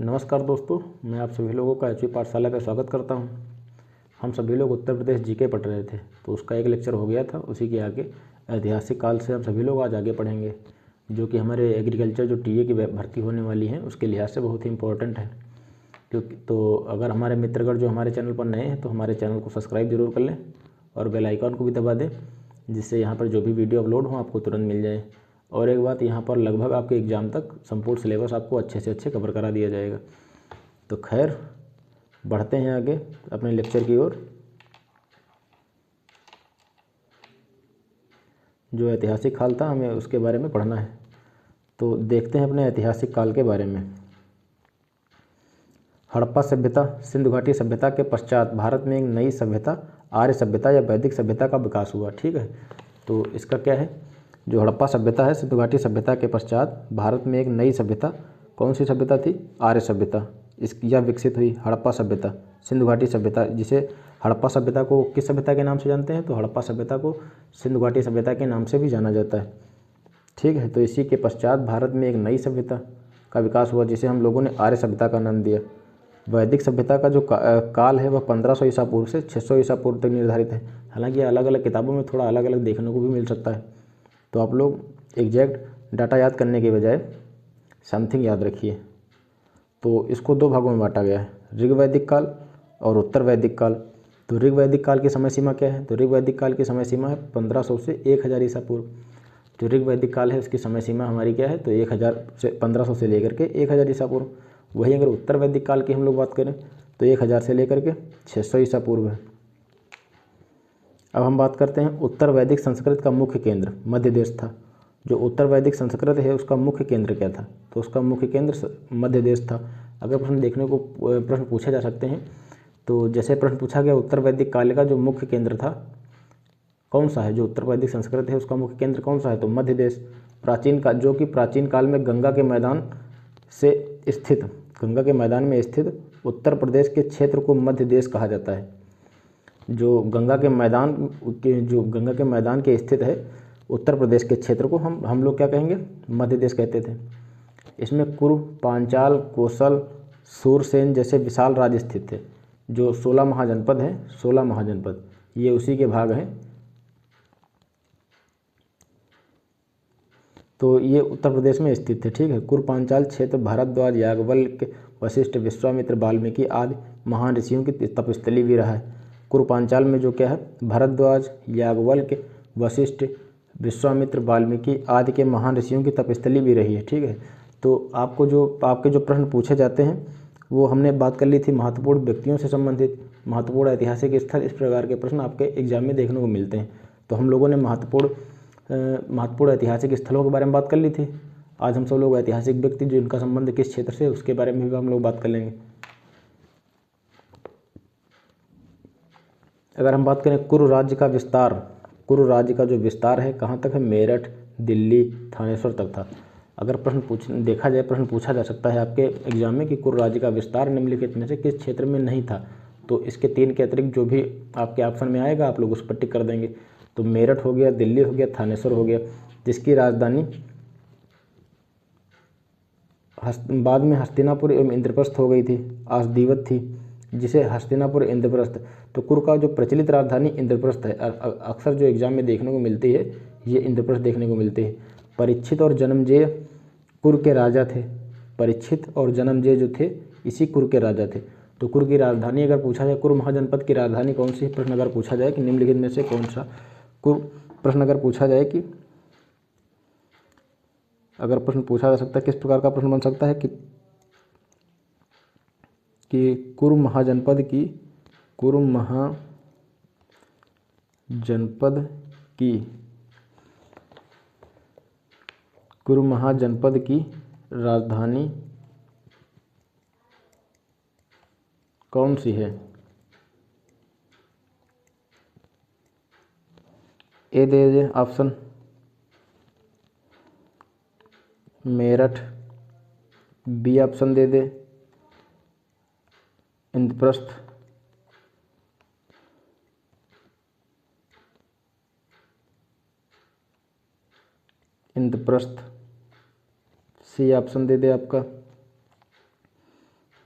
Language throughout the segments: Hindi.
नमस्कार दोस्तों, मैं आप सभी लोगों का एचपी पाठशाला का स्वागत करता हूं। हम सभी लोग उत्तर प्रदेश जीके पढ़ रहे थे, तो उसका एक लेक्चर हो गया था। उसी के आगे ऐतिहासिक काल से हम सभी लोग आज आगे पढ़ेंगे, जो कि हमारे एग्रीकल्चर जो टीए की भर्ती होने वाली है उसके लिहाज से बहुत ही इंपॉर्टेंट है। क्योंकि तो अगर हमारे मित्रगण जो हमारे चैनल पर नए हैं तो हमारे चैनल को सब्सक्राइब जरूर कर लें और बेल आइकॉन को भी दबा दें, जिससे यहाँ पर जो भी वीडियो अपलोड हो आपको तुरंत मिल जाए। और एक बात, यहाँ पर लगभग आपके एग्ज़ाम तक संपूर्ण सिलेबस आपको अच्छे से अच्छे कवर करा दिया जाएगा। तो खैर, बढ़ते हैं आगे अपने लेक्चर की ओर। जो ऐतिहासिक काल था हमें उसके बारे में पढ़ना है, तो देखते हैं अपने ऐतिहासिक काल के बारे में। हड़प्पा सभ्यता, सिंधु घाटी सभ्यता के पश्चात भारत में एक नई सभ्यता आर्य सभ्यता या वैदिक सभ्यता का विकास हुआ। ठीक है, तो इसका क्या है, जो हड़प्पा सभ्यता है, सिंधु घाटी सभ्यता के पश्चात भारत में एक नई सभ्यता, कौन सी सभ्यता थी? आर्य सभ्यता। यह विकसित हुई हड़प्पा सभ्यता, सिंधु घाटी सभ्यता, जिसे हड़प्पा सभ्यता को किस सभ्यता के नाम से जानते हैं? तो हड़प्पा सभ्यता को सिंधु घाटी सभ्यता के नाम से भी जाना जाता है। ठीक है, तो इसी के पश्चात भारत में एक नई सभ्यता का विकास हुआ, जिसे हम लोगों ने आर्य सभ्यता का नाम दिया। वैदिक सभ्यता का जो काल है वह 1500 ईसा पूर्व से 600 ईसा पूर्व तक निर्धारित है। हालांकि अलग अलग किताबों में थोड़ा अलग अलग देखने को भी मिल सकता है, तो आप लोग एग्जैक्ट डाटा याद करने के बजाय समथिंग याद रखिए। तो इसको दो भागों में बांटा गया है, ऋग वैदिक काल और उत्तर वैदिक काल। तो ऋग वैदिक काल की समय सीमा क्या है? तो ऋग वैदिक काल की समय सीमा है 1500 से 1000 ईसा पूर्व। जो ऋग वैदिक काल है उसकी समय सीमा हमारी क्या है? तो 1500 से लेकर के 1000 ईसा पूर्व। वहीं अगर उत्तर वैदिक काल की हम लोग बात करें तो 1000 से लेकर के 600 ईसा पूर्व है। अब हम बात करते हैं उत्तर वैदिक संस्कृत का मुख्य केंद्र मध्य देश था। जो उत्तर वैदिक संस्कृत है उसका मुख्य केंद्र क्या था? तो उसका मुख्य केंद्र मध्य देश था। अगर प्रश्न पूछे जा सकते हैं, तो जैसे प्रश्न पूछा गया उत्तर वैदिक काल का जो मुख्य केंद्र था कौन सा है? जो उत्तर वैदिक संस्कृत है उसका मुख्य केंद्र कौन सा है? तो मध्य देश। जो कि प्राचीन काल में गंगा के मैदान में स्थित उत्तर प्रदेश के क्षेत्र को मध्य देश कहा जाता है। जो गंगा के मैदान के स्थित है उत्तर प्रदेश के क्षेत्र को हम लोग क्या कहेंगे? मध्य देश कहते थे। इसमें कुरु, पांचाल, कोसल, सूरसेन जैसे विशाल राज्य स्थित थे। जो 16 महाजनपद हैं, 16 महाजनपद ये उसी के भाग हैं। तो ये उत्तर प्रदेश में स्थित है। ठीक है, कुरु पांचाल क्षेत्र भारद्वाज, याज्ञवल्क्य, वशिष्ठ, विश्वामित्र, वाल्मीकि आदि महान ऋषियों की तपस्थली भी रहा है। कुरु पांचाल में जो क्या है? भारद्वाज, याज्ञवल्क्य, वशिष्ठ, विश्वामित्र, वाल्मीकि आदि के महान ऋषियों की तपस्थली भी रही है। ठीक है, तो आपके जो प्रश्न पूछे जाते हैं वो हमने बात कर ली थी महत्वपूर्ण व्यक्तियों से संबंधित, महत्वपूर्ण ऐतिहासिक स्थल, इस प्रकार के प्रश्न आपके एग्जाम में देखने को मिलते हैं। तो हम लोगों ने महत्वपूर्ण ऐतिहासिक स्थलों के बारे में बात कर ली थी। आज हम सब लोग ऐतिहासिक व्यक्ति जो इनका संबंध किस क्षेत्र से उसके बारे में भी हम लोग बात कर लेंगे। अगर हम बात करें कुरु राज्य का विस्तार, कुरु राज्य का जो विस्तार है कहाँ तक है? मेरठ, दिल्ली, थानेश्वर तक था। अगर प्रश्न पूछा जा सकता है आपके एग्जाम में कि कुरु राज्य का विस्तार निम्नलिखित में से किस क्षेत्र में नहीं था, तो इसके 3 के अतिरिक्त जो भी आपके ऑप्शन में आएगा आप लोग उस पर टिक कर देंगे। तो मेरठ हो गया, दिल्ली हो गया, थानेश्वर हो गया, जिसकी राजधानी बाद में हस्तिनापुर एवं इंद्रप्रस्थ हो गई थी, आसदीवत थी, जिसे हस्तिनापुर इंद्रप्रस्थ। तो कुरु का जो प्रचलित राजधानी इंद्रप्रस्थ है। अक्सर जो एग्जाम में देखने को मिलती है ये इंद्रप्रस्थ देखने को मिलती है। परीक्षित और जन्मजेय कुरु के राजा थे। परीक्षित और जन्मजेय जो थे इसी कुरु के राजा थे। तो कुरु की राजधानी अगर पूछा जाए, कुरु महाजनपद की राजधानी कौन सी? प्रश्न अगर पूछा जाए कि निम्नलिखित में से कौन सा प्रश्न अगर पूछा जाए कि अगर प्रश्न पूछा जा सकता है, किस प्रकार का प्रश्न बन सकता है कि कुरु महाजनपद की राजधानी कौन सी है? ए दे दे ऑप्शन, मेरठ, बी ऑप्शन दे दे इंद्रप्रस्थ, सी ऑप्शन दे दे आपका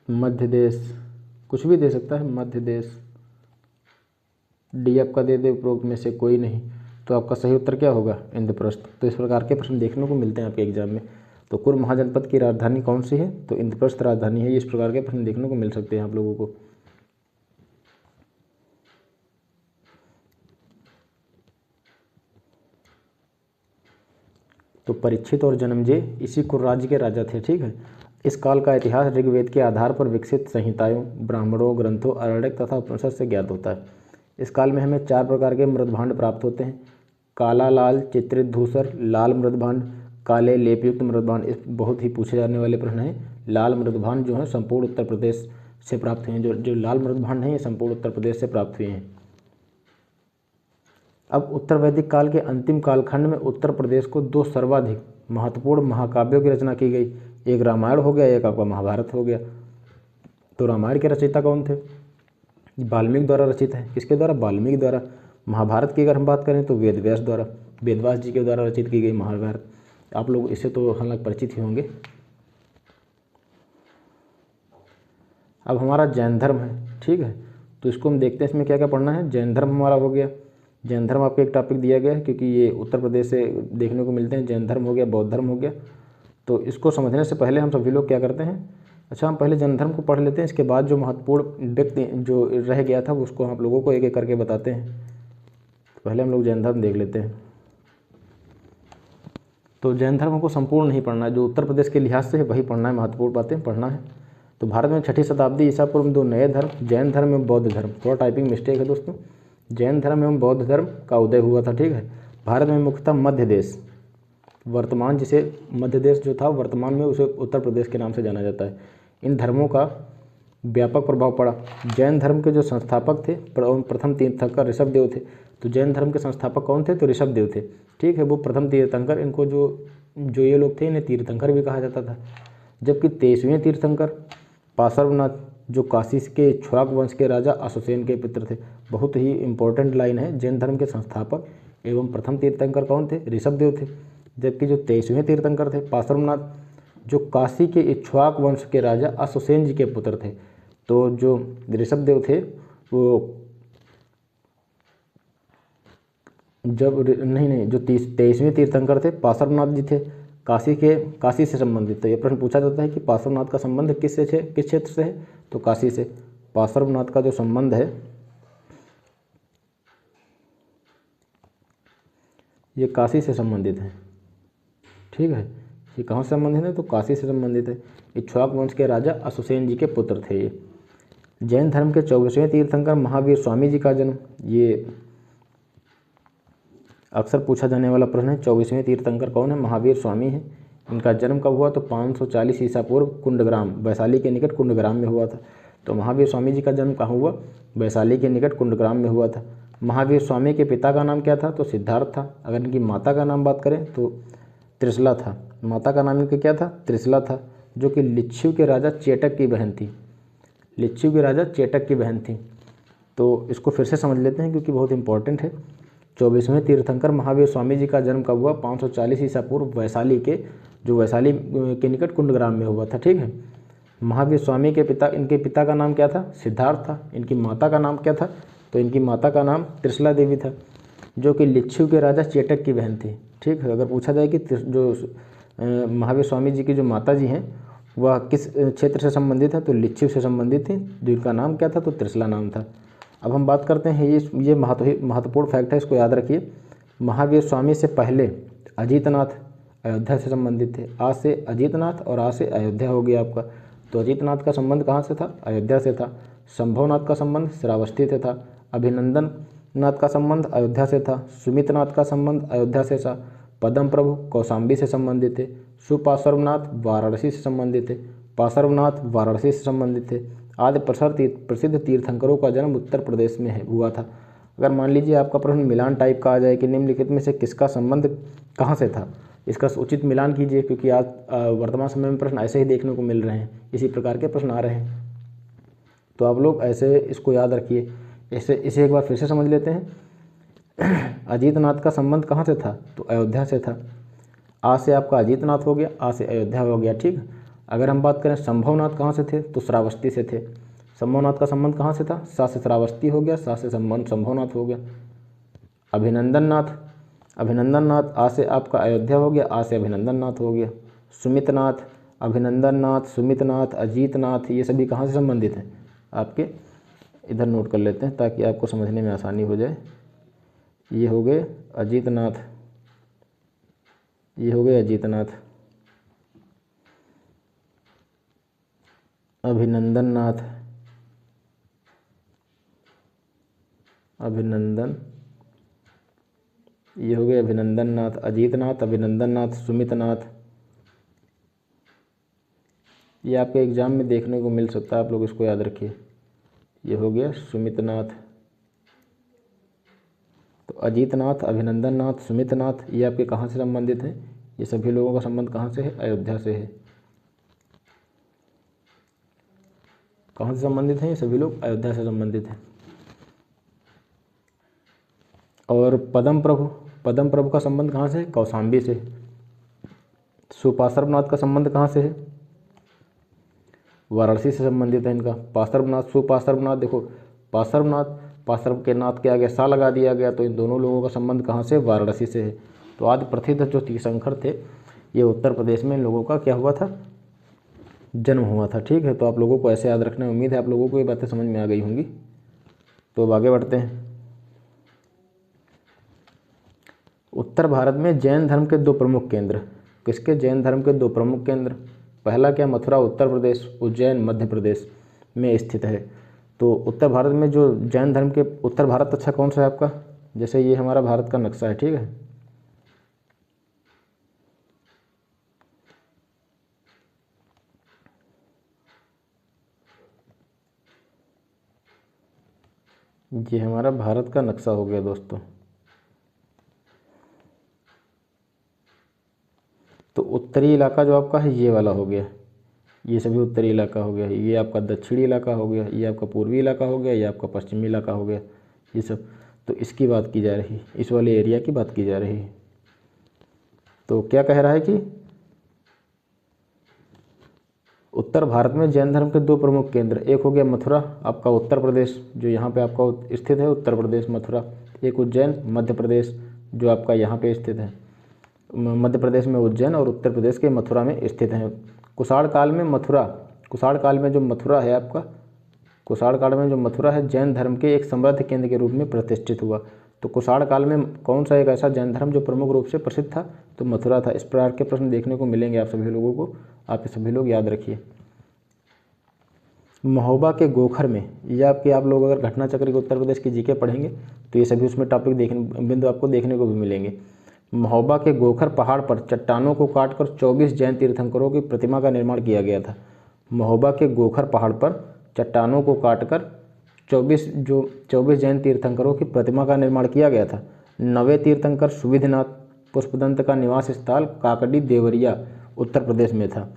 मध्य देश, कुछ भी दे सकता है, मध्य देश। डी आपका दे दे उपरोक्त में से कोई नहीं, तो आपका सही उत्तर क्या होगा? इंद्रप्रस्थ। तो इस प्रकार के प्रश्न देखने को मिलते हैं आपके एग्जाम में। तो कुर्म महाजनपद की राजधानी कौन सी है? तो इंद्रप्रस्थ राजधानी है। इस प्रकार के प्रश्न देखने को मिल सकते हैं आप लोगों को। तो परीक्षित और जन्मेजय इसी कुर्राज्य के राजा थे, ठीक है। इस काल का इतिहास ऋग्वेद के आधार पर विकसित संहिताओं, ब्राह्मणों, ग्रंथों, आरण्यक तथा उपनिषद से ज्ञात होता है। इस काल में हमें 4 प्रकार के मृदभांड प्राप्त होते हैं: काला, लाल, चित्रित धूसर, लाल मृदभांड, काले लेपयुक्त मृदभांड। इस बहुत ही पूछे जाने वाले प्रश्न हैं। लाल मृदभांड जो है संपूर्ण उत्तर प्रदेश से प्राप्त हुए हैं। जो लाल मृदभांड हैं ये संपूर्ण उत्तर प्रदेश से प्राप्त हुए हैं। अब उत्तर वैदिक काल के अंतिम कालखंड में उत्तर प्रदेश को 2 सर्वाधिक महत्वपूर्ण महाकाव्यों की रचना की गई। एक रामायण हो गया, एक आपका महाभारत हो गया। तो रामायण के रचयिता कौन थे? वाल्मीकि द्वारा रचित है। किसके द्वारा? वाल्मीकि द्वारा। महाभारत की अगर हम बात करें तो वेदव्यास द्वारा, वेदव्यास जी के द्वारा रचित की गई महाभारत। आप लोग इससे तो हालांकि परिचित ही होंगे। अब हमारा जैन धर्म है, ठीक है। तो इसको हम देखते हैं इसमें क्या क्या पढ़ना है। जैन धर्म हमारा हो गया। जैन धर्म आपको एक टॉपिक दिया गया है क्योंकि ये उत्तर प्रदेश से देखने को मिलते हैं। जैन धर्म हो गया, बौद्ध धर्म हो गया। तो इसको समझने से पहले हम सभी लोग क्या करते हैं, अच्छा हम पहले जैन धर्म को पढ़ लेते हैं। इसके बाद जो महत्वपूर्ण व्यक्ति जो रह गया था उसको आप लोगों को एक एक करके बताते हैं। तो पहले हम लोग जैन धर्म देख लेते हैं। तो जैन धर्म को संपूर्ण नहीं पढ़ना है, जो उत्तर प्रदेश के लिहाज से है वही पढ़ना है, महत्वपूर्ण बातें पढ़ना है। तो भारत में 6ठी शताब्दी ईसा पूर्व में 2 नए धर्म, जैन धर्म एवं बौद्ध धर्म। थोड़ा टाइपिंग मिस्टेक है दोस्तों। जैन धर्म एवं बौद्ध धर्म का उदय हुआ था, ठीक है। भारत में मुख्यतः मध्य देश, वर्तमान जिसे मध्य देश जो था वर्तमान में उसे उत्तर प्रदेश के नाम से जाना जाता है, इन धर्मों का व्यापक प्रभाव पड़ा। जैन धर्म के जो संस्थापक थे प्रथम तीर्थंकर ऋषभदेव थे। तो जैन धर्म के संस्थापक कौन थे? तो ऋषभदेव थे, ठीक है। वो प्रथम तीर्थंकर, इनको जो ये लोग थे इन्हें तीर्थंकर भी कहा जाता था। जबकि 23वें तीर्थंकर पार्श्वनाथ जो काशी के इक्ष्वाक वंश के राजा अशोचेन के पुत्र थे। बहुत ही इंपॉर्टेंट लाइन है। जैन धर्म के संस्थापक एवं प्रथम तीर्थंकर कौन थे? ऋषभदेव थे। जबकि जो 23वें तीर्थंकर थे पार्श्वनाथ, जो काशी के इक्ष्वाक वंश के राजा अशोचेन जी के पुत्र थे। तो जो ऋषभदेव थे वो जब नहीं जो 23वें तीर्थंकर थे पार्श्वनाथ जी थे, काशी से संबंधित। तो ये प्रश्न पूछा जाता है कि पार्श्वनाथ का संबंध किस क्षेत्र से है? तो काशी से। पार्श्वनाथ का जो संबंध है ये काशी से संबंधित है, ठीक है। ये कहाँ से संबंधित है? तो काशी से संबंधित है। इक्ष्वाक वंश के राजा अशोचेन जी के पुत्र थे ये। जैन धर्म के 24वें तीर्थंकर महावीर स्वामी जी का जन्म, ये अक्सर पूछा जाने वाला प्रश्न है। 24वें तीर्थंकर कौन है? महावीर स्वामी है। इनका जन्म कब हुआ? तो 540 ईसा पूर्व कुंडग्राम, वैशाली के निकट कुंडग्राम में हुआ था। तो महावीर स्वामी जी का जन्म कहाँ हुआ? वैशाली के निकट कुंडग्राम में हुआ था। महावीर स्वामी के पिता का नाम क्या था? तो सिद्धार्थ था। अगर इनकी माता का नाम बात करें तो त्रिशला था। माता का नाम इनका क्या था? त्रिशला था, जो कि लिच्छिव के राजा चेटक की बहन थी। लिच्छिव के राजा चेटक की बहन थी। तो इसको फिर से समझ लेते हैं क्योंकि बहुत इंपॉर्टेंट है। 24वें तीर्थंकर महावीर स्वामी जी का जन्म कब हुआ? 540 ईसा पूर्व वैशाली के निकट कुंडग्राम में हुआ था, ठीक है। महावीर स्वामी के पिता, इनके पिता का नाम क्या था? सिद्धार्थ था। इनकी माता का नाम क्या था? तो इनकी माता का नाम त्रिशला देवी था, जो कि लिच्छिव के राजा चेटक की बहन थी, ठीक है। अगर पूछा जाए कि जो महावीर स्वामी जी की जो माता जी हैं वह किस क्षेत्र से संबंधित है? तो लिच्छिव से संबंधित थी। जिनका नाम क्या था? तो त्रिशला नाम था। अब हम बात करते हैं, ये महत्वपूर्ण फैक्ट है, इसको याद रखिए। महावीर स्वामी से पहले अजीतनाथ अयोध्या से संबंधित थे। आ से अजीतनाथ और आ से अयोध्या हो गया आपका। तो अजीतनाथ का संबंध कहाँ से था? अयोध्या से था। संभवनाथ का संबंध श्रावस्ती से था। अभिनंदन नाथ का संबंध अयोध्या से था। सुमितनाथ का संबंध अयोध्या से था। पद्म प्रभु कौशाम्बी से संबंधित थे। सुपार्श्वनाथ वाराणसी से संबंधित थे। पार्श्वनाथ वाराणसी से संबंधित थे। आदि प्रसिद्ध तीर्थंकरों का जन्म उत्तर प्रदेश में हुआ था। अगर मान लीजिए आपका प्रश्न मिलान टाइप का आ जाए कि निम्नलिखित में से किसका संबंध कहाँ से था, इसका उचित मिलान कीजिए, क्योंकि आज वर्तमान समय में प्रश्न ऐसे ही देखने को मिल रहे हैं, इसी प्रकार के प्रश्न आ रहे हैं। तो आप लोग ऐसे इसको याद रखिए। इसे एक बार फिर से समझ लेते हैं। अजीतनाथ का संबंध कहाँ से था? तो अयोध्या से था। आ से आपका अजीतनाथ हो गया, आ से अयोध्या हो गया, ठीक। अगर हम बात करें संभवनाथ कहाँ से थे, तो श्रावस्ती से थे। संभवनाथ का संबंध कहाँ से था, सा से श्रावस्ती हो गया, सा से संबंध संभवनाथ हो गया। अभिनंदन नाथ, अभिनंदन नाथ आ से आपका अयोध्या हो गया, आ से अभिनंदन नाथ हो गया। सुमित नाथ, अभिनंदन नाथ, सुमित नाथ, अजीत नाथ, ये सभी कहाँ से संबंधित हैं, आपके इधर नोट कर लेते हैं ताकि आपको समझने में आसानी हो जाए। ये हो गए अजीत नाथ, ये हो गए अजीत नाथ, अभिनंदन नाथ, अभिनंदन, ये हो गए अभिनंदन नाथ, अजीत नाथ, अभिनंदन नाथ, सुमित नाथ। ये आपके एग्जाम में देखने को मिल सकता है, आप लोग इसको याद रखिए। ये हो गया सुमित नाथ। तो अजीत नाथ, अभिनंदन नाथ, सुमित नाथ, ये आपके कहाँ से संबंधित हैं, ये सभी लोगों का संबंध कहाँ से है, अयोध्या से है। कहाँ से संबंधित हैं, ये सभी लोग अयोध्या से संबंधित हैं। और पद्म प्रभु, पद्म प्रभु का संबंध कहाँ से है, कौशाम्बी से। सुपार्श्वनाथ का संबंध कहाँ से है, वाराणसी से संबंधित है इनका। पार्श्वनाथ, सुपार्श्वनाथ, देखो पार्श्वनाथ, पार्श्व के नाथ के आगे सा लगा दिया गया, तो इन दोनों लोगों का संबंध कहाँ से, वाराणसी से है। तो आदि प्रसिद्ध जो तीर्थंकर थे, ये उत्तर प्रदेश में इन लोगों का क्या हुआ था, जन्म हुआ था। ठीक है, तो आप लोगों को ऐसे याद रखना, उम्मीद है आप लोगों को ये बातें समझ में आ गई होंगी। तो अब आगे बढ़ते हैं। उत्तर भारत में जैन धर्म के दो प्रमुख केंद्र, किसके, जैन धर्म के दो प्रमुख केंद्र। पहला क्या, मथुरा उत्तर प्रदेश, उज्जैन मध्य प्रदेश में स्थित है। तो उत्तर भारत में जो जैन धर्म के, उत्तर भारत अच्छा कौन सा है आपका, जैसे ये हमारा भारत का नक्शा है, ठीक है। ये हमारा भारत का नक्शा हो गया दोस्तों। तो उत्तरी इलाका जो आपका है ये वाला हो गया, ये सभी उत्तरी इलाका हो गया। ये आपका दक्षिणी इलाका हो गया, ये आपका पूर्वी इलाका हो गया, ये आपका पश्चिमी इलाका हो गया, ये सब। तो इसकी बात की जा रही, इस वाले एरिया की बात की जा रही है। तो क्या कह रहा है कि उत्तर भारत में जैन धर्म के दो प्रमुख केंद्र, एक हो गया मथुरा आपका उत्तर प्रदेश, जो यहाँ पे आपका स्थित है उत्तर प्रदेश मथुरा। एक उज्जैन मध्य प्रदेश, जो आपका यहाँ पे स्थित है, मध्य प्रदेश में उज्जैन और उत्तर प्रदेश के मथुरा में स्थित है। कुषाण काल में मथुरा, कुषाण काल में जो मथुरा है आपका, कुषाण काल में जो मथुरा है जैन धर्म के एक समृद्ध केंद्र के रूप में प्रतिष्ठित हुआ। तो कुषाण काल में कौन सा एक ऐसा जैन धर्म जो प्रमुख रूप से प्रसिद्ध था, तो मथुरा था। इस प्रकार के प्रश्न देखने को मिलेंगे आप सभी लोगों को, आप सभी लोग याद रखिए। महोबा के गोखर में, ये आपके, आप लोग अगर घटना चक्र के उत्तर प्रदेश की जीके पढ़ेंगे तो ये सभी उसमें टॉपिक देखने, बिंदु आपको देखने को भी मिलेंगे। महोबा के गोखर पहाड़ पर चट्टानों को काटकर 24 जैन तीर्थंकरों की प्रतिमा का निर्माण किया गया था। महोबा के गोखर पहाड़ पर चट्टानों को काटकर 24 जैन तीर्थंकरों की प्रतिमा का निर्माण किया गया था। नवे तीर्थंकर सुविधिनाथ पुष्पदंत का निवास स्थल काकडी देवरिया उत्तर प्रदेश में था।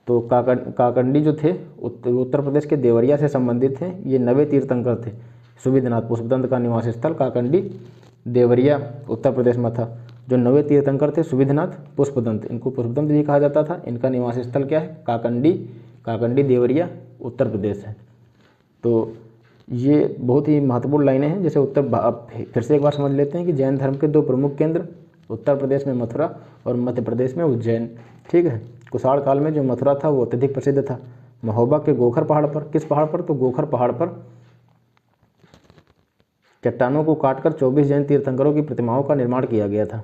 तो काकंडी जो थे उत्तर प्रदेश के देवरिया से संबंधित थे। ये नवे तीर्थंकर थे। सुविधिनाथ पुष्पदंत का निवास स्थल काकंडी देवरिया उत्तर प्रदेश में था। जो नवे तीर्थंकर थे सुविधिनाथ पुष्पदंत, इनको पुष्पदंत भी कहा जाता था। इनका निवास स्थल क्या है, काकंडी देवरिया उत्तर प्रदेश है। तो ये बहुत ही महत्वपूर्ण लाइनें हैं। जैसे फिर से एक बार समझ लेते हैं कि जैन धर्म के दो प्रमुख केंद्र, उत्तर प्रदेश में मथुरा और मध्य प्रदेश में उज्जैन। ठीक है, कुषाण काल में जो मथुरा था वो अत्यधिक प्रसिद्ध था। महोबा के गोखर पहाड़ पर, किस पहाड़ पर, तो गोखर पहाड़ पर चट्टानों को काटकर 24 जैन तीर्थंकरों की प्रतिमाओं का निर्माण किया गया था।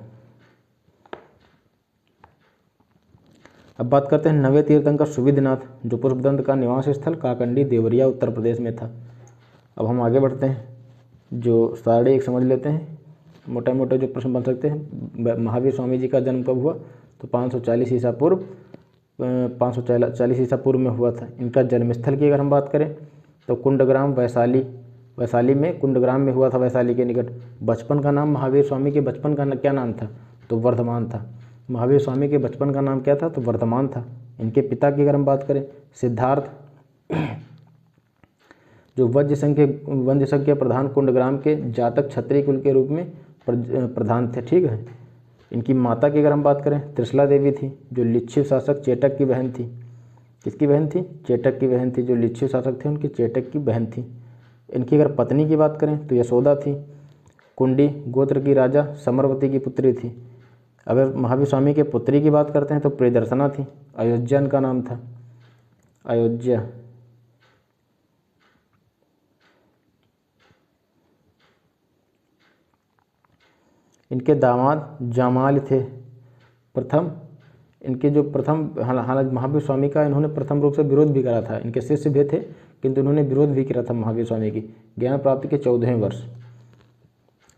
अब बात करते हैं नवे तीर्थंकर सुविधिनाथ, जो पुष्पदंत का निवास स्थल काकंडी देवरिया उत्तर प्रदेश में था। अब हम आगे बढ़ते हैं, जो साढ़े एक समझ लेते हैं। मोटा मोटे जो प्रश्न बन सकते हैं, महावीर स्वामी जी का जन्म कब हुआ, तो 540 ईसा पूर्व, 540 ईसा पूर्व में हुआ था। इनका जन्मस्थल की अगर हम बात करें तो कुंडग्राम वैशाली में, कुंडग्राम में हुआ था, वैशाली के निकट। बचपन का नाम महावीर स्वामी के बचपन का क्या नाम था, तो वर्धमान था। महावीर स्वामी के बचपन का नाम क्या था, तो वर्धमान था। इनके पिता की अगर हम बात करें सिद्धार्थ, जो वज्र संघ के प्रधान कुंडग्राम के जातक क्षत्रिय कुल के रूप में प्रधान थे। ठीक है। इनकी माता की अगर हम बात करें त्रिशला देवी थी, जो लिच्छिव शासक चेटक की बहन थी। किसकी बहन थी? चेटक की बहन थी। जो लिच्छवी शासक थे उनकी चेटक की बहन थी। इनकी अगर पत्नी की बात करें तो यशोदा थी। कुंडी गोत्र की राजा समरवती की पुत्री थी। अगर महावीर स्वामी के पुत्री की बात करते हैं तो प्रियदर्शना थी। अयोध्या इनका नाम था, अयोध्या। इनके दामाद जामाल थे प्रथम। इनके जो प्रथम, हालांकि महावीर स्वामी का इन्होंने प्रथम रूप से विरोध भी करा था। इनके शिष्य भी थे किंतु इन्होंने विरोध भी किया था महावीर स्वामी की ज्ञान प्राप्ति के 14वें वर्ष।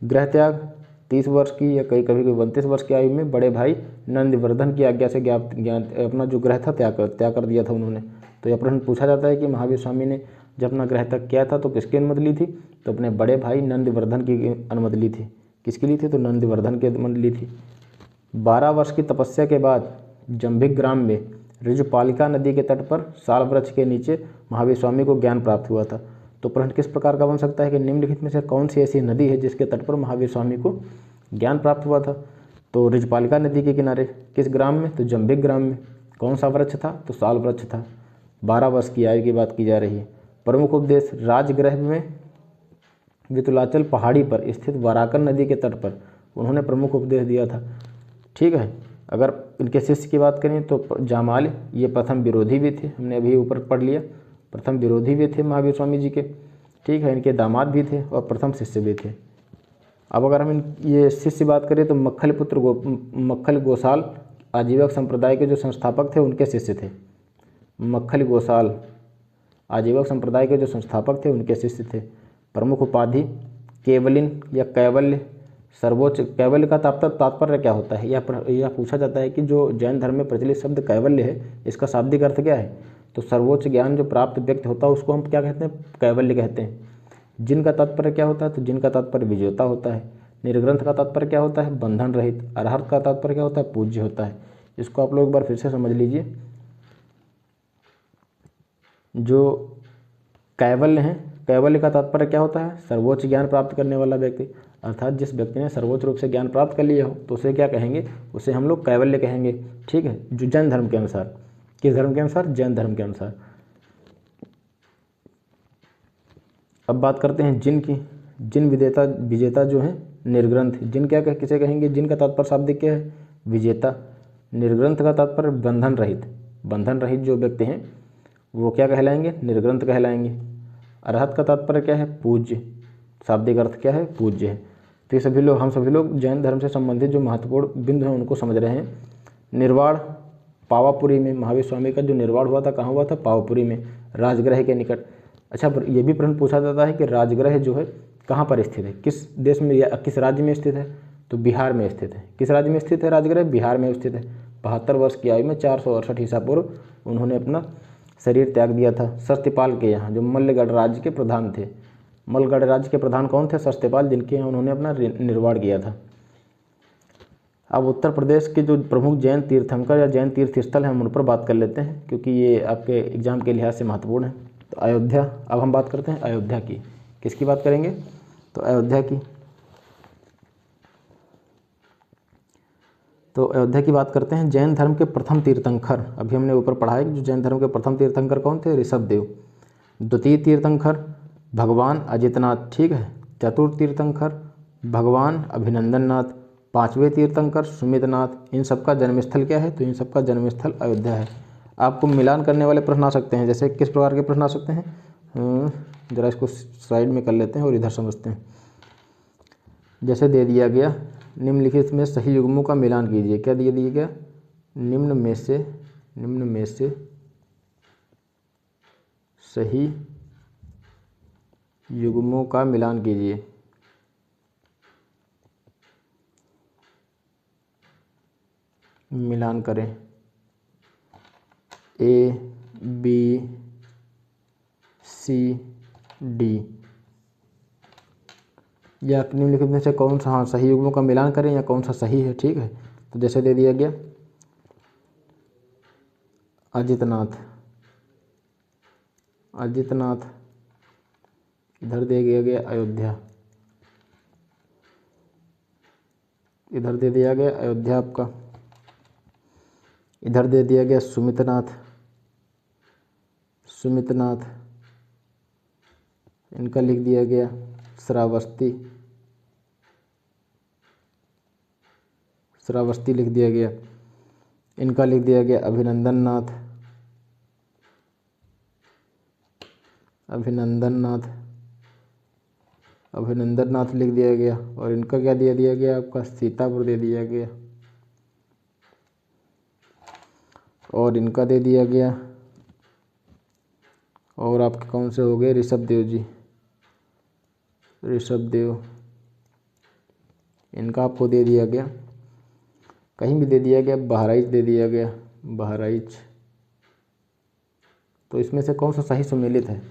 गृह त्याग 30 वर्ष की या कभी कभी 32 वर्ष की आयु में बड़े भाई नंदवर्धन की आज्ञा से ज्ञान अपना जो गृह था त्याग कर दिया था उन्होंने। तो यह प्रश्न पूछा जाता है कि महावीर स्वामी ने जब अपना गृह त्याग किया था तो किसकी अनुमति ली थी? तो अपने बड़े भाई नंदवर्धन की अनुमति ली थी। किसकी ली थी? तो नंदवर्धन की अनुमति ली थी। 12 वर्ष की तपस्या के बाद जंभिक ग्राम में ऋजुपालिका नदी के तट पर साल वृक्ष के नीचे महावीर स्वामी को ज्ञान प्राप्त हुआ था। तो प्रश्न किस प्रकार का बन सकता है कि निम्नलिखित में से कौन सी ऐसी नदी है जिसके तट पर महावीर स्वामी को ज्ञान प्राप्त हुआ था? तो ऋजुपालिका नदी के किनारे। किस ग्राम में? तो जंभिक ग्राम में। कौन सा वृक्ष था? तो साल वृक्ष था। 12 वर्ष की आयु की बात की जा रही है। प्रमुख उपदेश राजगृह में वितुलाचल पहाड़ी पर स्थित वाराकन नदी के तट पर उन्होंने प्रमुख उपदेश दिया था। ठीक है। अगर इनके शिष्य की बात करें तो जामाल, ये प्रथम विरोधी भी थे, हमने अभी ऊपर पढ़ लिया, प्रथम विरोधी भी थे महावीर स्वामी जी के। ठीक है। इनके दामाद भी थे और प्रथम शिष्य भी थे। अब अगर हम ये शिष्य बात करें तो मक्खल गोसाल आजीवक संप्रदाय के जो संस्थापक थे उनके शिष्य थे। मक्खल गोसाल आजीवक संप्रदाय के जो संस्थापक थे उनके शिष्य थे। प्रमुख उपाधि केवलिन या कैवल्य सर्वोच्च। कैवल्य का तात्पर्य क्या होता है? यह पूछा जाता है कि जो जैन धर्म में प्रचलित शब्द कैवल्य है इसका शाब्दिक अर्थ क्या है? तो सर्वोच्च ज्ञान जो प्राप्त व्यक्ति होता है उसको हम क्या कहते हैं? कैवल्य कहते हैं। जिन का तात्पर्य क्या होता है? तो जिन का तात्पर्य विजेता होता है। निर्ग्रंथ का तात्पर्य क्या होता है? बंधन रहित। अरहत का तात्पर्य क्या होता है? पूज्य होता है। इसको आप लोग एक बार फिर से समझ लीजिए। जो कैवल्य हैं, कैवल्य का तात्पर्य क्या होता है? सर्वोच्च ज्ञान प्राप्त करने वाला व्यक्ति, अर्थात जिस व्यक्ति ने सर्वोच्च रूप से ज्ञान प्राप्त कर लिया हो तो उसे क्या कहेंगे? उसे हम लोग कैवल्य कहेंगे। ठीक है। जो जैन धर्म के अनुसार, किस धर्म के अनुसार? जैन धर्म के अनुसार। अब बात करते हैं जिन की। जिन विजेता जो है निर्ग्रंथ। जिन क्या किसे कहेंगे? जिन का तात्पर्य शाब्दिक क्या है? विजेता। निर्ग्रंथ का तात्पर्य बंधन रहित। बंधन रहित जो व्यक्ति हैं वो क्या कहलाएंगे? निर्ग्रंथ कहलाएंगे। अरहत का तात्पर्य क्या है? पूज्य। शाब्दिक अर्थ क्या है? पूज्य है। तो ये सभी लोग, हम सभी लोग जैन धर्म से संबंधित जो महत्वपूर्ण बिंदु हैं उनको समझ रहे हैं। निर्वाण पावापुरी में महावीर स्वामी का जो निर्वाण हुआ था कहाँ हुआ था? पावापुरी में, राजगृह के निकट। अच्छा, ये भी प्रश्न पूछा जाता है कि राजगृह जो है कहाँ पर स्थित है? किस देश में या किस राज्य में स्थित है? तो बिहार में स्थित है। किस राज्य में स्थित है राजगृह? बिहार में स्थित है। 72 वर्ष की आयु में 468 ईसा पूर्व उन्होंने अपना शरीर त्याग दिया था सत्यपाल के यहाँ, जो मल्लगढ़ राज्य के प्रधान थे। मल्लगढ़ राज्य के प्रधान कौन थे? सत्यपाल, जिनके यहाँ उन्होंने अपना निर्वाण किया था। अब उत्तर प्रदेश के जो प्रमुख जैन तीर्थंकर या जैन तीर्थ स्थल हैं हम उन पर बात कर लेते हैं क्योंकि ये आपके एग्जाम के लिहाज से महत्वपूर्ण है। तो अयोध्या, अब हम बात करते हैं अयोध्या की। किसकी बात करेंगे? तो अयोध्या की। तो अयोध्या की बात करते हैं। जैन धर्म के प्रथम तीर्थंकर, अभी हमने ऊपर पढ़ा है कि जो जैन धर्म के प्रथम तीर्थंकर कौन थे? ऋषभदेव। द्वितीय तीर्थंकर भगवान अजितनाथ। ठीक है। चतुर्थ तीर्थंकर भगवान अभिनंदननाथ। पांचवें तीर्थंकर सुमितनाथ। इन सबका जन्मस्थल क्या है? तो इन सबका जन्मस्थल अयोध्या है। आपको मिलान करने वाले प्रश्न आ सकते हैं। जैसे किस प्रकार के प्रश्न आ सकते हैं? ज़रा इसको साइड में कर लेते हैं और इधर समझते हैं। जैसे दे दिया गया निम्नलिखित में सही युग्मों का मिलान कीजिए। क्या दिया गया? निम्न में से सही युग्मों का मिलान कीजिए। मिलान करें। A B C D या निम्नलिखित में से कौन सा, हाँ, सही युग्मों का मिलान करें या कौन सा सही है। ठीक है। तो जैसे दे दिया गया अजितनाथ, इधर दे दिया गया अयोध्या, इधर दे दिया गया अयोध्या आपका, इधर दे दिया गया सुमितनाथ, सुमितनाथ, इनका लिख दिया गया श्रावस्ती, श्रावस्ती लिख दिया गया। इनका लिख दिया गया अभिनंदन नाथ, अभिनंदन नाथ, अभिनंदन नाथ लिख दिया गया। और इनका क्या दे दिया गया आपका सीतापुर दे दिया गया। और इनका दे दिया गया, और आपके कौन से हो गए ऋषभदेव जी, ऋषभदेव, इनका आपको दे दिया गया, कहीं भी दे दिया गया, बहराइच दे दिया गया, बहराइच। तो इसमें से कौन सा सही सुमेलित है?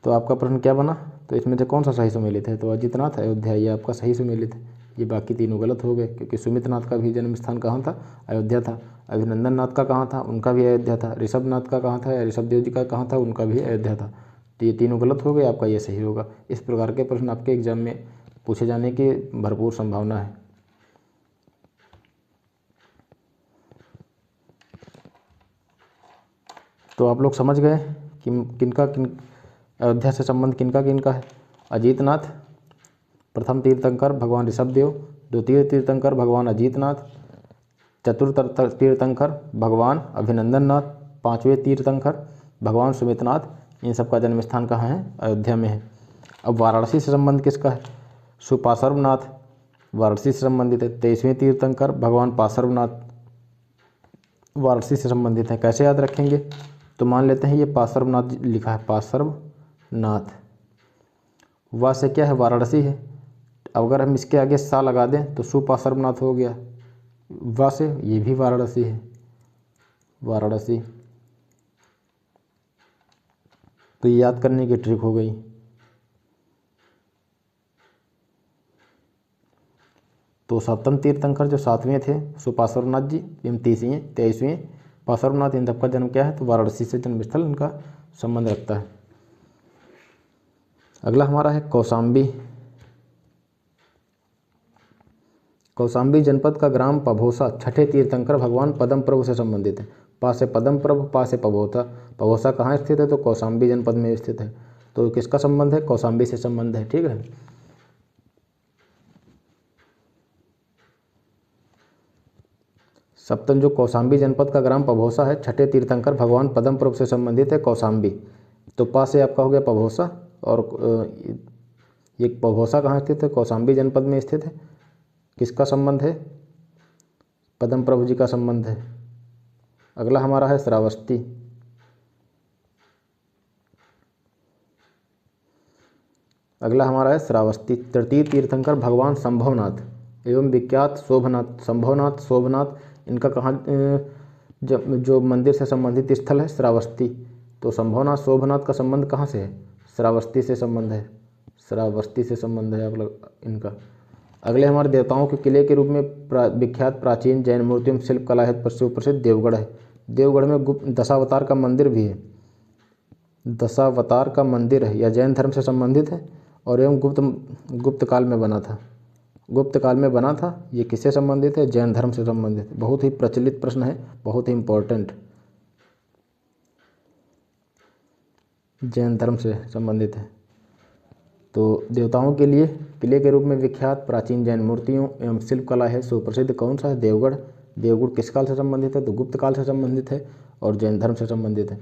तो आपका प्रश्न क्या बना? तो इसमें से कौन सा सही सुमेलित है? तो अजितनाथ अयोध्या ये आपका सही सुमेलित है। ये बाकी तीनों गलत हो गए, क्योंकि सुमितनाथ का भी जन्म स्थान कहाँ था? अयोध्या था। अभिनंदन नाथ का कहाँ था? उनका भी अयोध्या था। ऋषभनाथ का कहाँ था, या ऋषभदेव जी का कहाँ था? उनका भी अयोध्या था। तो ये तीनों गलत हो गए, आपका ये सही होगा। इस प्रकार के प्रश्न आपके एग्जाम में पूछे जाने की भरपूर संभावना है। तो आप लोग समझ गए कि अयोध्या से संबंध किनका किनका है। अजीतनाथ प्रथम तीर्थंकर भगवान ऋषभदेव, द्वितीय तीर्थंकर भगवान अजीतनाथ, चतुर्थ तीर्थंकर भगवान अभिनंदन नाथ, पांचवें तीर्थंकर भगवान सुमितनाथ। इन सब का जन्म स्थान कहाँ है? अयोध्या में है। अब वाराणसी से संबंध किसका है? सुपार्श्वनाथ वाराणसी से संबंधित है। 23वें तीर्थंकर भगवान पार्श्वनाथ वाराणसी से संबंधित है। कैसे याद रखेंगे? तो मान लेते हैं ये पार्श्वनाथ लिखा है, पार्श्वनाथ, वा से क्या है? वाराणसी है। अब अगर हम इसके आगे सा लगा दें तो सुपार्श्वनाथ हो गया। वा से ये भी वाराणसी है, वाराणसी। तो ये याद करने की ट्रिक हो गई। तो सप्तम तीर्थंकर जो 7वें थे सुपार्श्वनाथ जी, एवं 23वें पार्श्वनाथ, इन सबका जन्म क्या है? तो वाराणसी से जन्म स्थल इनका संबंध रखता है। अगला हमारा है कौशाम्बी। कौशाम्बी जनपद का ग्राम पभोसा छठे तीर्थंकर भगवान पद्म प्रभु से संबंधित है। पा से पद्म प्रभु, पा से पभोसा। पभोसा कहाँ स्थित है? तो कौशाम्बी जनपद में स्थित है। तो किसका संबंध है? कौशाम्बी से संबंध है। ठीक है। सप्तम जो कौशाम्बी जनपद का ग्राम पभोसा है, छठे तीर्थंकर भगवान पद्म प्रभु से संबंधित है कौशाम्बी। तो पा से आपका हो गया पभोसा, और ये पभोसा कहाँ स्थित है? कौशाम्बी जनपद में स्थित है। किसका संबंध है? पद्म प्रभु जी का संबंध है। अगला हमारा है श्रावस्ती। अगला हमारा है श्रावस्ती, तृतीय तीर्थंकर भगवान संभवनाथ एवं विख्यात शोभनाथ। संभवनाथ, शोभनाथ, इनका कहाँ जो मंदिर से संबंधित स्थल है? श्रावस्ती। तो संभवनाथ शोभनाथ का संबंध कहाँ से है? श्रावस्ती से संबंध है, श्रावस्ती से संबंध है आप लोग इनका। अगले हमारे देवताओं के किले के रूप में विख्यात प्राचीन जैन मूर्तियों शिल्पकला है प्रसिद्ध देवगढ़ है। देवगढ़ में दशावतार का मंदिर भी है, दशावतार का मंदिर है, या जैन धर्म से संबंधित है और एवं गुप्त काल में बना था। गुप्त काल में बना था। ये किससे संबंधित है? जैन धर्म से संबंधित। बहुत ही प्रचलित प्रश्न है, बहुत ही इम्पोर्टेंट। जैन धर्म से संबंधित है। तो देवताओं के लिए किले के रूप में विख्यात प्राचीन जैन मूर्तियों एवं शिल्पकला है सुप्रसिद्ध कौन सा है? देवगढ़। देवगढ़ किस काल से संबंधित है? तो गुप्त काल से संबंधित है और जैन धर्म से संबंधित है।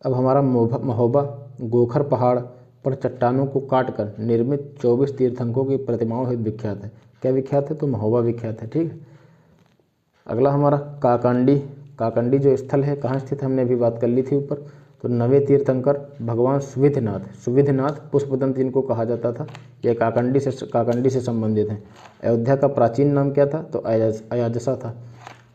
अब हमारा महोबा, गोखर पहाड़ पर चट्टानों को काटकर निर्मित 24 तीर्थंकरों की प्रतिमाओं हेतु विख्यात है। क्या विख्यात है? तो महोबा विख्यात है। ठीक है। अगला हमारा काकंडी। काकंडी जो स्थल है कहाँ स्थित है? हमने अभी बात कर ली थी ऊपर। तो 9वें तीर्थंकर भगवान सुविधनाथ, सुविधनाथ पुष्पदंत जिनको कहा जाता था, ये काकंडी से संबंधित हैं। अयोध्या का प्राचीन नाम क्या था? तो अयाजसा था।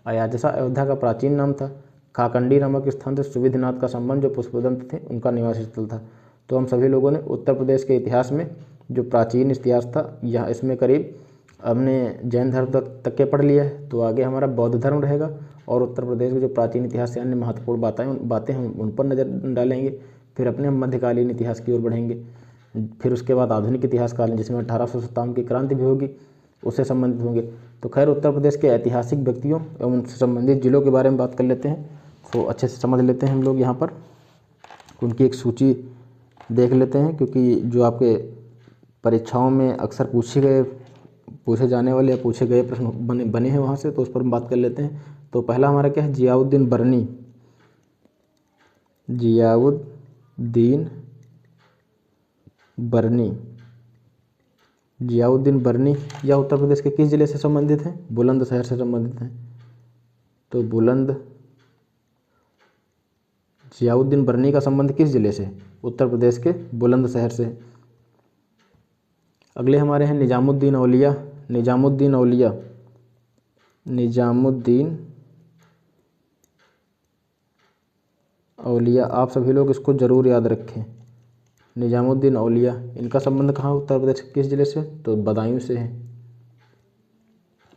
अयाजसा अयोध्या का प्राचीन नाम था। काकंडी नामक स्थान से सुविधनाथ का संबंध जो पुष्पदंत थे उनका निवास स्थल था। तो हम सभी लोगों ने उत्तर प्रदेश के इतिहास में जो प्राचीन इतिहास था, यहाँ इसमें करीब हमने जैन धर्म तक के पढ़ लिया है। तो आगे हमारा बौद्ध धर्म रहेगा और उत्तर प्रदेश के जो प्राचीन इतिहास से अन्य महत्वपूर्ण बातें हैं उन पर नज़र डालेंगे। फिर अपने मध्यकालीन इतिहास की ओर बढ़ेंगे। फिर उसके बाद आधुनिक इतिहास कालीन, जिसमें 1857 की क्रांति भी होगी, उससे संबंधित होंगे। तो खैर उत्तर प्रदेश के ऐतिहासिक व्यक्तियों एवं उनसे संबंधित जिलों के बारे में बात कर लेते हैं, तो अच्छे से समझ लेते हैं हम लोग यहाँ पर। उनकी एक सूची देख लेते हैं, क्योंकि जो आपके परीक्षाओं में अक्सर पूछे जाने वाले या पूछे गए प्रश्न बने हैं वहाँ से, तो उस पर हम बात कर लेते हैं। तो पहला हमारा क्या है, जियाउद्दीन बर्नी। जियाउद्दीन बर्नी, जियाउद्दीन बर्नी यह उत्तर प्रदेश के किस जिले से संबंधित हैं? बुलंदशहर से संबंधित हैं। तो जियाउद्दीन बर्नी का संबंध किस जिले से? उत्तर प्रदेश के बुलंदशहर से। अगले हमारे हैं निजामुद्दीन औलिया। निजामुद्दीन औलिया, आप सभी लोग इसको ज़रूर याद रखें। निजामुद्दीन औलिया, इनका संबंध कहाँ उत्तर प्रदेश के किस जिले से? तो बदायूं से है।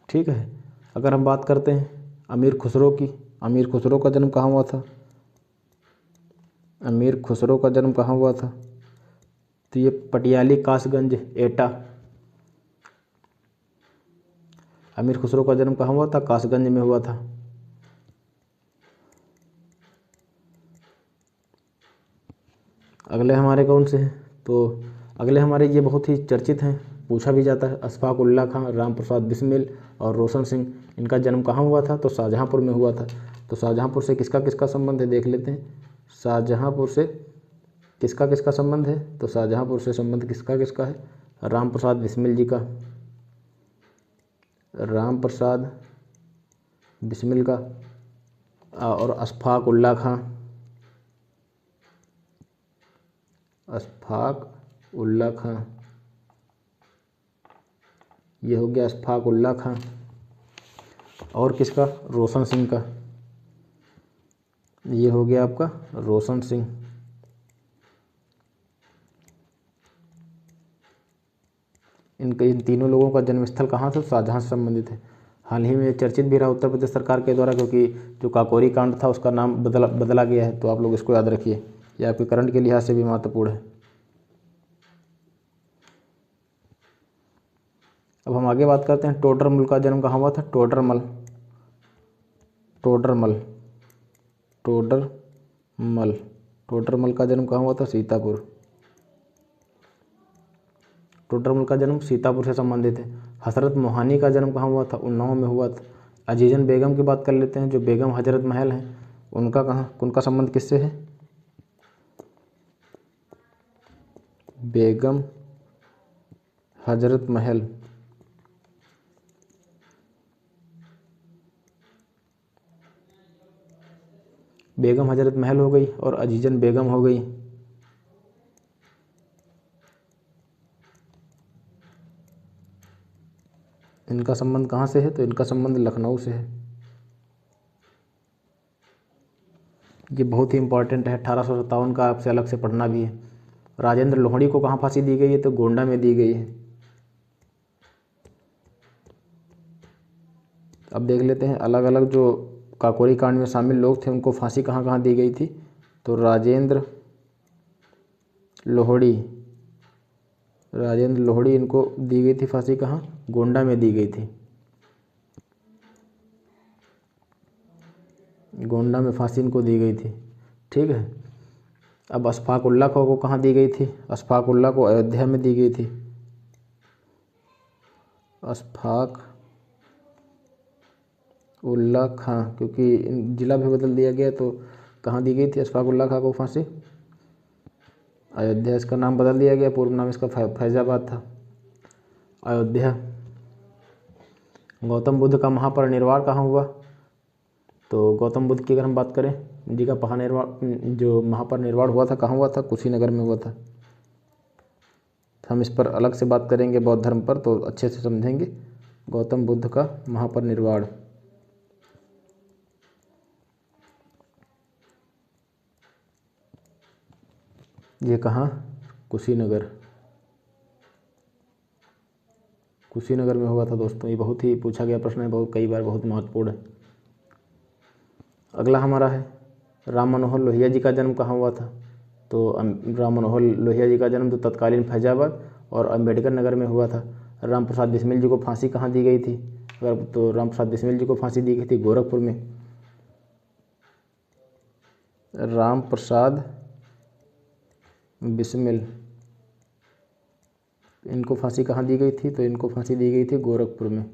ठीक है। अगर हम बात करते हैं अमीर खुसरो की, अमीर खुसरो का जन्म कहाँ हुआ था? अमीर खुसरो का जन्म कहाँ हुआ था? तो ये पटियाली कासगंज एटा। अमीर खुसरो का जन्म कहाँ हुआ था? कासगंज में हुआ था। अगले हमारे कौन से हैं? तो अगले हमारे ये बहुत ही चर्चित हैं, पूछा भी जाता है। अशफाक उल्ला खां, राम प्रसाद बिस्मिल और रोशन सिंह, इनका जन्म कहाँ हुआ था? तो शाहजहाँपुर में हुआ था। तो शाहजहाँपुर से किसका किसका संबंध है देख लेते हैं। शाहजहाँपुर से किसका किसका संबंध है? तो शाहजहाँपुर से संबंध किसका किसका है? राम प्रसाद बिस्मिल जी का, राम प्रसाद बिस्मिल का, और अशफाक उल्ला खां, अशफाक उल्ला खां, ये हो गया अशफाक उल्ला खां। और किसका? रोशन सिंह का, ये हो गया आपका रोशन सिंह। इन तीनों लोगों का जन्मस्थल कहाँ से? शाहजहाँ से संबंधित है। हाल ही में चर्चित भी रहा उत्तर प्रदेश सरकार के द्वारा, क्योंकि जो काकोरी कांड था उसका नाम बदला गया है। तो आप लोग इसको याद रखिए, ये आपके करंट के लिहाज से भी महत्वपूर्ण है। अब हम आगे बात करते हैं टोडरमल का जन्म कहाँ हुआ था? टोडरमल का जन्म कहाँ हुआ था? सीतापुर। टोडरमल का जन्म सीतापुर से संबंधित है। हजरत मोहानी का जन्म कहाँ हुआ था? उन्नाव में हुआ था। अजीजन बेगम की बात कर लेते हैं, जो बेगम हजरत महल हैं, उनका संबंध किससे है? बेगम हजरत महल, बेगम हजरत महल हो गई और अजीजन बेगम हो गई। इनका संबंध कहाँ से है? तो इनका संबंध लखनऊ से है। ये बहुत ही इंपॉर्टेंट है, 1857 का आपसे अलग से पढ़ना भी है। राजेंद्र लोहड़ी को कहाँ फांसी दी गई है? तो गोंडा में दी गई है। अब देख लेते हैं अलग अलग जो काकोरी कांड में शामिल लोग थे उनको फांसी कहाँ कहाँ दी गई थी। तो राजेंद्र लोहड़ी इनको दी गई थी फांसी कहाँ? गोंडा में दी गई थी। गोंडा में फांसी इनको दी गई थी। ठीक है। अब अशफाक उल्ला खां को कहाँ दी गई थी? अशफाक उल्ला को अयोध्या में दी गई थी। अशफाक उल्ला खां, क्योंकि जिला भी बदल दिया गया, तो कहाँ दी गई थी अशफाक उल्ला खां को फांसी? अयोध्या। इसका नाम बदल दिया गया, पूर्व नाम इसका फैजाबाद था। अयोध्या। गौतम बुद्ध का महापरिनिर्वाण कहाँ हुआ? तो गौतम बुद्ध की अगर हम बात करें, जी का जो महापरिनिर्वाण हुआ था कहाँ हुआ था? कुशीनगर में हुआ था। हम इस पर अलग से बात करेंगे बौद्ध धर्म पर, तो अच्छे से समझेंगे। गौतम बुद्ध का महापरिनिर्वाण ये कहाँ? कुशीनगर में हुआ था दोस्तों। ये बहुत ही पूछा गया प्रश्न है, बहुत कई बार, बहुत महत्वपूर्ण है। अगला हमारा है राम मनोहर लोहिया जी का जन्म कहाँ हुआ था? तो राम मनोहर लोहिया जी का जन्म तो तत्कालीन फैजाबाद और अम्बेडकर नगर में हुआ था। राम प्रसाद बिस्मिल जी को फांसी कहाँ दी गई थी? अगर तो राम प्रसाद बिस्मिल जी को फांसी दी गई थी गोरखपुर में। राम प्रसाद बिस्मिल, इनको फांसी कहाँ दी गई थी? तो इनको फांसी दी गई थी गोरखपुर में।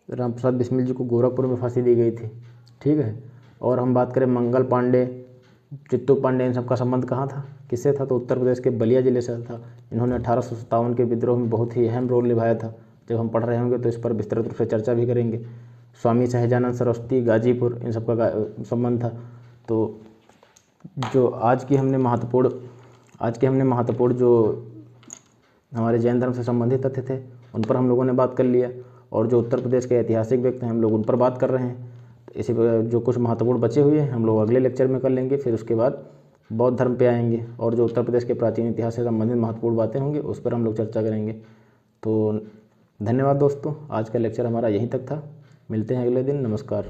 राम प्रसाद बिस्मिल जी को गोरखपुर में फांसी दी गई थी। ठीक है। और हम बात करें मंगल पांडे, चित्तू पांडे, इन सबका संबंध कहाँ था, किससे था? तो उत्तर प्रदेश के बलिया जिले से था। इन्होंने 1857 के विद्रोह में बहुत ही अहम रोल निभाया था। जब हम पढ़ रहे होंगे तो इस पर विस्तृत रूप से चर्चा भी करेंगे। स्वामी सहजानंद सरस्वती, गाजीपुर, इन सबका संबंध था। तो जो आज की हमने महत्वपूर्ण जो हमारे जैन धर्म से संबंधित तथ्य थे उन पर हम लोगों ने बात कर लिया, और जो उत्तर प्रदेश के ऐतिहासिक व्यक्ति हैं हम लोग उन पर बात कर रहे हैं। तो इसी पर जो कुछ महत्वपूर्ण बचे हुए हैं हम लोग अगले लेक्चर में कर लेंगे। फिर उसके बाद बौद्ध धर्म पे आएंगे, और जो उत्तर प्रदेश के प्राचीन इतिहास से संबंधित महत्वपूर्ण बातें होंगी उस पर हम लोग चर्चा करेंगे। तो धन्यवाद दोस्तों, आज का लेक्चर हमारा यहीं तक था। मिलते हैं अगले दिन। नमस्कार।